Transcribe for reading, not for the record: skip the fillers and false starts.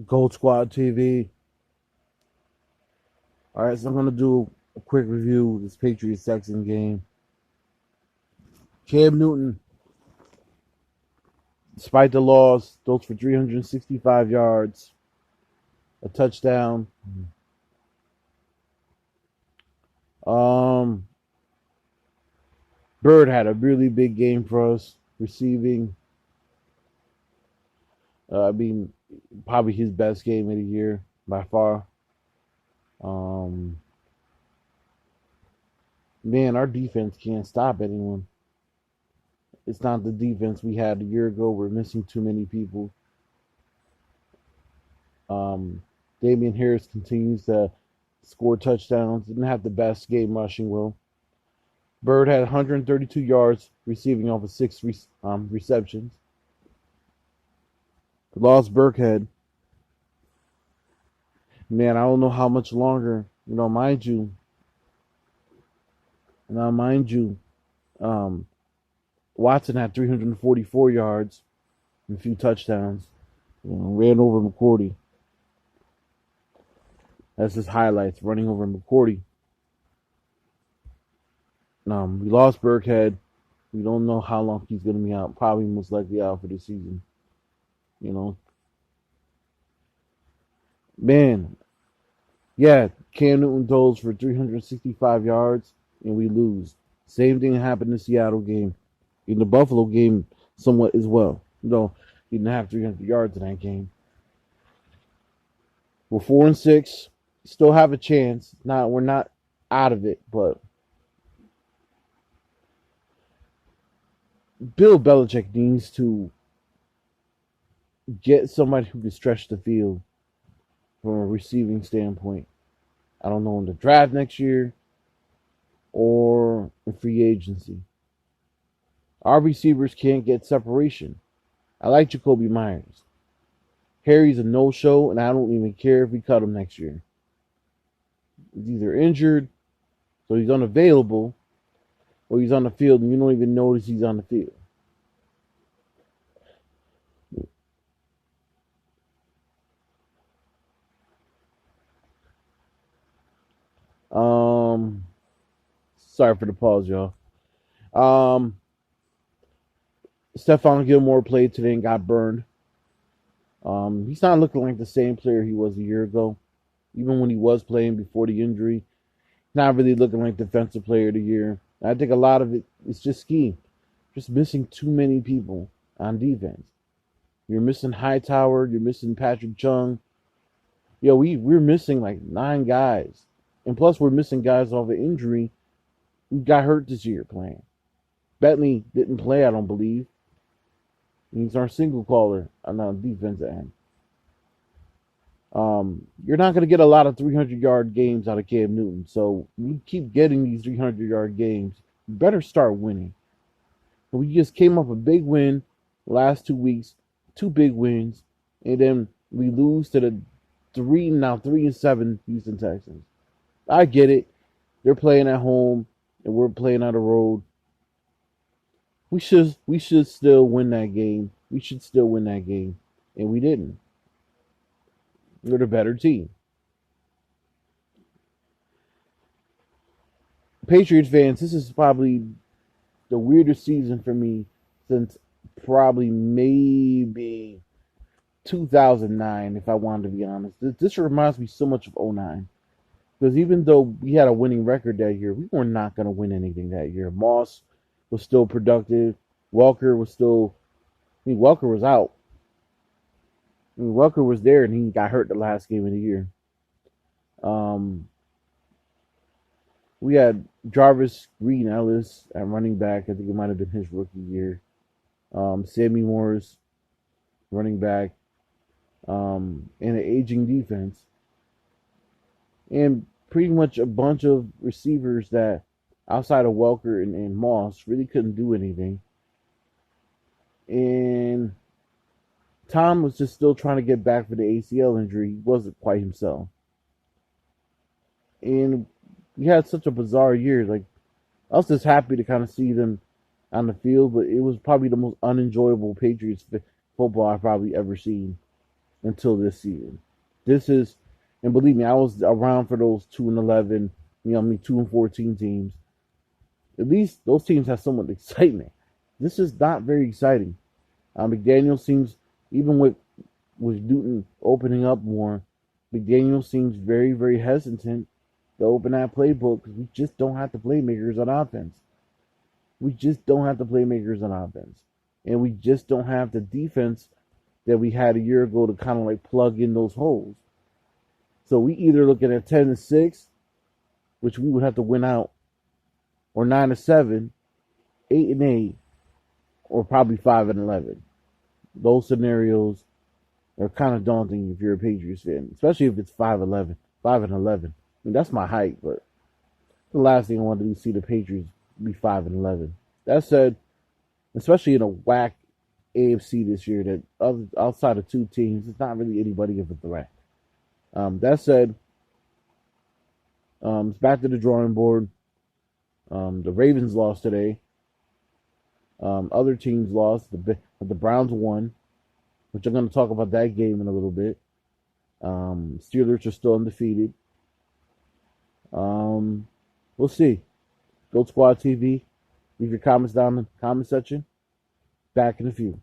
Gold Squad TV. All right, so I'm gonna do a quick review of this Patriots Texans game. Cam Newton, despite the loss, throws for 365 yards, a touchdown. Um, Bird had a really big game for us, receiving. I mean, probably his best game of the year by far. Um, Man, our defense can't stop anyone. It's not the defense we had a year ago. We're missing too many people. Um, Damian Harris continues to score touchdowns. Didn't have the best game rushing, Will. Bird had 132 yards receiving off of six receptions. Lost Burkhead. Man, I don't know how much longer. Mind you, um, Watson had 344 yards and a few touchdowns. Ran over McCourty. That's his highlights, running over McCourty. We lost Burkhead. We don't know how long he's going to be out. Probably most likely out for the season. You know, man, yeah, Cam Newton throws for 365 yards and we lose. Same thing happened in the Seattle game. In the Buffalo game, somewhat as well. He didn't have 300 yards in that game. We're 4-6. Still have a chance. We're not out of it, but Bill Belichick needs to get somebody who can stretch the field from a receiving standpoint. I don't know in the draft next year or in free agency. Our receivers can't get separation. I like Jacoby Myers. Harry's a no-show, and I don't even care if we cut him next year. He's either injured, so he's unavailable, or he's on the field and you don't even notice he's on the field. Um, Sorry for the pause, y'all. Um, Stephon Gilmore played today and got burned. He's not looking like the same player he was a year ago. Even when he was playing before the injury, not really looking like defensive player of the year. I think a lot of it is just scheme. Just missing too many people on defense. You're missing Hightower. You're missing Patrick Chung. We're missing like 9 guys, and plus we're missing guys off of injury who got hurt this year playing. Bentley didn't play, I don't believe. He's our single caller on the defensive end. You're not going to get a lot of 300-yard games out of Cam Newton. So you keep getting these 300-yard games, you better start winning. We just came up a big win last 2 weeks, two big wins, and then we lose to the 3-7 Houston Texans. I get it. They're playing at home and we're playing on the road. We should still win that game. We should still win that game. And we didn't. We're the better team. Patriots fans, this is probably the weirdest season for me since probably maybe 2009, if I wanted to be honest. This reminds me so much of '09. Because even though we had a winning record that year, we were not going to win anything that year. Moss was still productive. Welker was still, Welker was out. Welker was there and he got hurt the last game of the year. Um, we had Jarvis Green Ellis at running back. I think it might have been his rookie year. Sammy Moore's running back. And an aging defense. And pretty much a bunch of receivers that outside of Welker and Moss really couldn't do anything. And Tom was just still trying to get back for the ACL injury. He wasn't quite himself. And we had such a bizarre year. Like, I was just happy to kind of see them on the field, but it was probably the most unenjoyable Patriots football I've probably ever seen. until this season. This is, and believe me, I was around for those 2-11, 2-14 teams. At least those teams have somewhat excitement. This is not very exciting. McDaniel seems, even with Newton opening up more, McDaniel seems very, very hesitant to open that playbook because we just don't have the playmakers on offense. We just don't have the playmakers on offense. And we just don't have the defense that we had a year ago to kind of like plug in those holes. So we either looking at 10-6, which we would have to win out, or 9-7, 8-8, or probably 5-11. Those scenarios are kind of daunting if you're a Patriots fan, especially if it's 5-11, 5-11. I mean, that's my height, but the last thing I want to do is see the Patriots be 5-11. That said, especially in a whack AFC this year, that outside of two teams, it's not really anybody of a threat. That said, it's back to the drawing board. The Ravens lost today. Other teams lost. The Browns won, which I'm going to talk about that game in a little bit. Steelers are still undefeated. We'll see. Goat Squad TV. Leave your comments down in the comment section. Back in a few.